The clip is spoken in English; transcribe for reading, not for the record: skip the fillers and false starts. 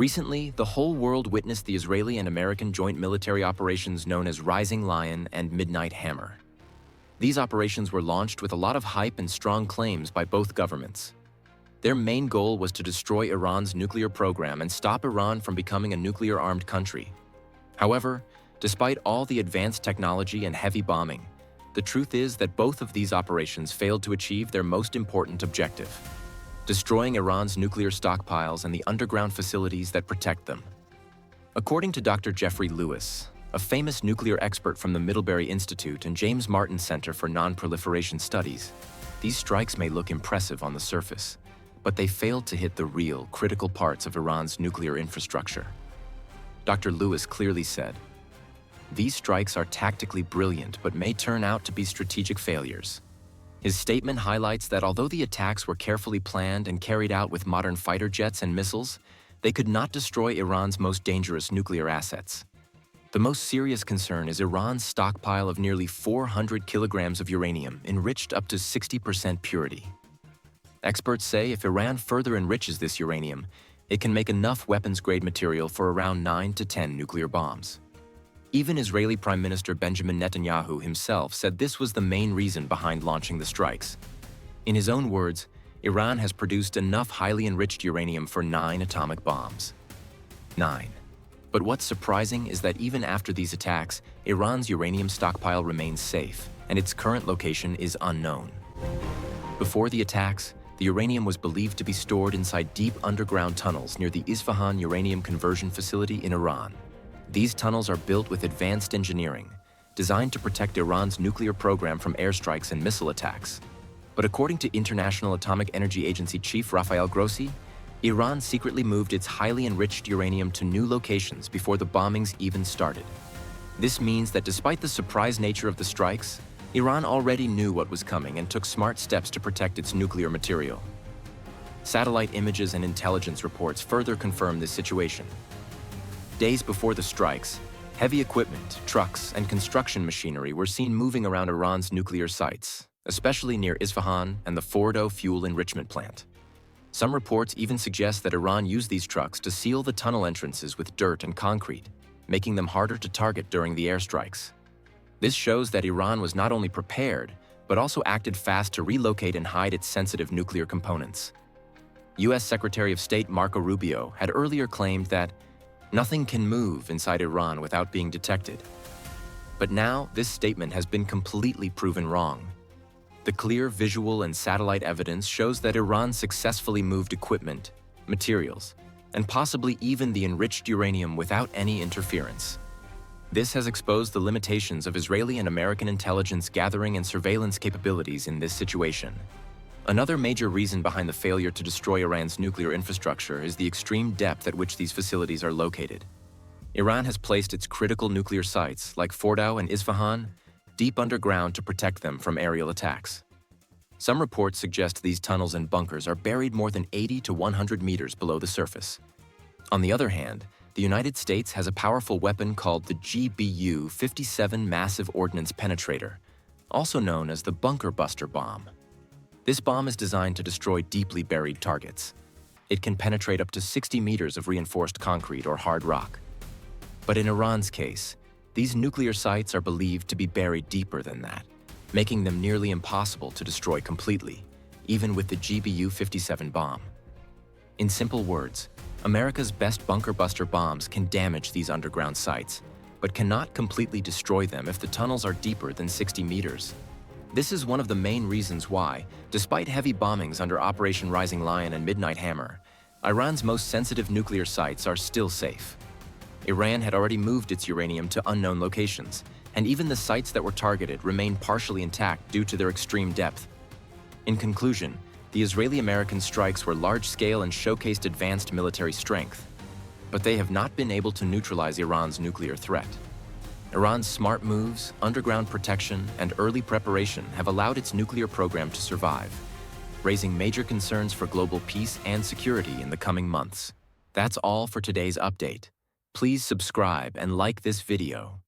Recently, the whole world witnessed the Israeli and American joint military operations known as Rising Lion and Midnight Hammer. These operations were launched with a lot of hype and strong claims by both governments. Their main goal was to destroy Iran's nuclear program and stop Iran from becoming a nuclear-armed country. However, despite all the advanced technology and heavy bombing, the truth is that both of these operations failed to achieve their most important objective: destroying Iran's nuclear stockpiles and the underground facilities that protect them. According to Dr. Jeffrey Lewis, a famous nuclear expert from the Middlebury Institute and James Martin Center for Non-Proliferation Studies, these strikes may look impressive on the surface, but they failed to hit the real, critical parts of Iran's nuclear infrastructure. Dr. Lewis clearly said, "These strikes are tactically brilliant but may turn out to be strategic failures." His statement highlights that although the attacks were carefully planned and carried out with modern fighter jets and missiles, they could not destroy Iran's most dangerous nuclear assets. The most serious concern is Iran's stockpile of nearly 400 kilograms of uranium enriched up to 60% purity. Experts say if Iran further enriches this uranium, it can make enough weapons-grade material for around 9 to 10 nuclear bombs. Even Israeli Prime Minister Benjamin Netanyahu himself said this was the main reason behind launching the strikes. In his own words, Iran has produced enough highly enriched uranium for 9 atomic bombs. 9. But what's surprising is that even after these attacks, Iran's uranium stockpile remains safe, and its current location is unknown. Before the attacks, the uranium was believed to be stored inside deep underground tunnels near the Isfahan uranium conversion facility in Iran. These tunnels are built with advanced engineering, designed to protect Iran's nuclear program from airstrikes and missile attacks. But according to International Atomic Energy Agency Chief Rafael Grossi, Iran secretly moved its highly enriched uranium to new locations before the bombings even started. This means that despite the surprise nature of the strikes, Iran already knew what was coming and took smart steps to protect its nuclear material. Satellite images and intelligence reports further confirm this situation. Days before the strikes, heavy equipment, trucks, and construction machinery were seen moving around Iran's nuclear sites, especially near Isfahan and the Fordo fuel enrichment plant. Some reports even suggest that Iran used these trucks to seal the tunnel entrances with dirt and concrete, making them harder to target during the airstrikes. This shows that Iran was not only prepared, but also acted fast to relocate and hide its sensitive nuclear components. U.S. Secretary of State Marco Rubio had earlier claimed that nothing can move inside Iran without being detected. But now, this statement has been completely proven wrong. The clear visual and satellite evidence shows that Iran successfully moved equipment, materials, and possibly even the enriched uranium without any interference. This has exposed the limitations of Israeli and American intelligence gathering and surveillance capabilities in this situation. Another major reason behind the failure to destroy Iran's nuclear infrastructure is the extreme depth at which these facilities are located. Iran has placed its critical nuclear sites, like Fordo and Isfahan, deep underground to protect them from aerial attacks. Some reports suggest these tunnels and bunkers are buried more than 80 to 100 meters below the surface. On the other hand, the United States has a powerful weapon called the GBU-57 Massive Ordnance Penetrator, also known as the Bunker Buster Bomb. This bomb is designed to destroy deeply buried targets. It can penetrate up to 60 meters of reinforced concrete or hard rock. But in Iran's case, these nuclear sites are believed to be buried deeper than that, making them nearly impossible to destroy completely, even with the GBU-57 bomb. In simple words, America's best bunker buster bombs can damage these underground sites, but cannot completely destroy them if the tunnels are deeper than 60 meters. This is one of the main reasons why, despite heavy bombings under Operation Rising Lion and Midnight Hammer, Iran's most sensitive nuclear sites are still safe. Iran had already moved its uranium to unknown locations, and even the sites that were targeted remain partially intact due to their extreme depth. In conclusion, the Israeli-American strikes were large-scale and showcased advanced military strength, but they have not been able to neutralize Iran's nuclear threat. Iran's smart moves, underground protection, and early preparation have allowed its nuclear program to survive, raising major concerns for global peace and security in the coming months. That's all for today's update. Please subscribe and like this video.